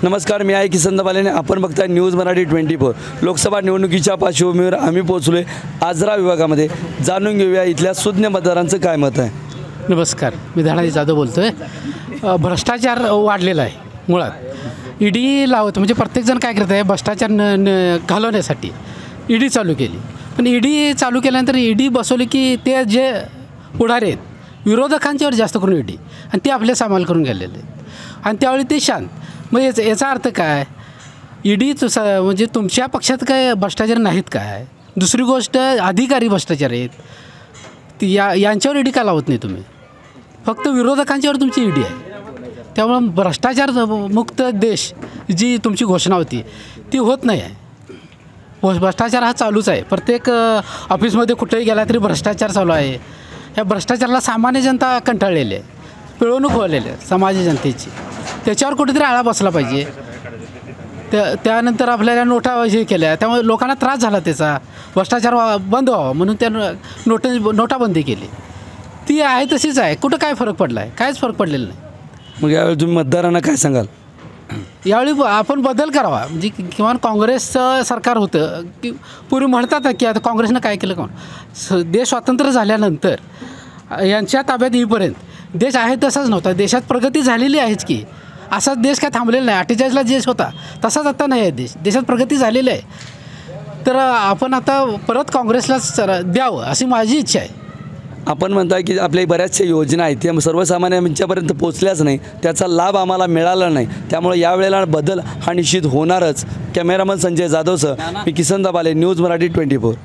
नमस्कार, मी आहे किसन दबालेने. आपण बघताय न्यूज मराठी 24. लोकसभा निवडणुकीच्या पार्श्वभूमीवर आम्ही पोहोचलोय आजरा विभागामध्ये. जाणून घेऊया इथल्या सुज्ञ मतदारांचं काय मत आहे. नमस्कार, मी धनाजी जाधव बोलतो आहे. भ्रष्टाचार वाढलेला आहे. मुळात ईडी लावत म्हणजे प्रत्येकजण काय करत आहे, भ्रष्टाचार घालवण्यासाठी ईडी चालू केली. पण ईडी चालू केल्यानंतर ईडी बसवली की ते जे पुढारी आहेत विरोधकांच्यावर जास्त करून ईडी आणि ते आपले सामाल करून गेलेले आहेत आणि त्यावेळी ते शांत. मग याचा अर्थ काय, ईडी म्हणजे तुमच्या पक्षात काय भ्रष्टाचार नाहीत काय. दुसरी गोष्ट, अधिकारी भ्ष्टाचार आहेत ती यांच्यावर ईडी का लावत नाही तुम्ही, फक्त विरोधकांच्यावर तुमची ईडी आहे. त्यामुळं भ्रष्टाचार मुक्त देश जी तुमची घोषणा होती ती होत नाही आहे. भ्रष्टाचार हा चालूच आहे. प्रत्येक ऑफिसमध्ये कुठेही गेला तरी भ्रष्टाचार चालू आहे. ह्या भ्रष्टाचाराला सामान्य जनता कंटाळलेली आहे, पिळवणूक व्हायलेली आहे समाज जनतेची. त्याच्यावर कुठेतरी आळा बसला पाहिजे. त्यानंतर आपल्याला नोटा हे केल्या, त्यामुळे लोकांना त्रास झाला त्याचा. भ्रष्टाचार बंद व्हावा म्हणून त्या नोटाबंदी केली. ती आहे तशीच आहे. कुठं काय फरक पडला आहे? कायच फरक पडलेला नाही. मग यावेळी तुम्ही मतदारांना काय सांगाल. यावेळी आपण बदल करावा. म्हणजे किमान काँग्रेसचं सरकार होतं की पूर्वी म्हणतात की आता काँग्रेसनं काय केलं, देश स्वतंत्र झाल्यानंतर यांच्या ताब्यात येईपर्यंत देश आहे तसाच नव्हता. देशात प्रगती झालेली आहेच की. असाच देश काय थांबलेला नाही. 48ला देश होता तसाच आता नाही आहे देश. देशात प्रगती झालेली आहे. तर आपण आता परत काँग्रेसलाच द्यावं अशी माझी इच्छा आहे. आपण म्हणताय की आपल्या बऱ्याचशा योजना आहेत त्या सर्वसामान्यांच्यापर्यंत पोचल्याच नाही, त्याचा लाभ आम्हाला मिळाला नाही. त्यामुळे यावेळेला बदल हा निश्चित होणारच. कॅमेरामन संजय जाधवसह मी किसन दबाले, न्यूज मराठी 24.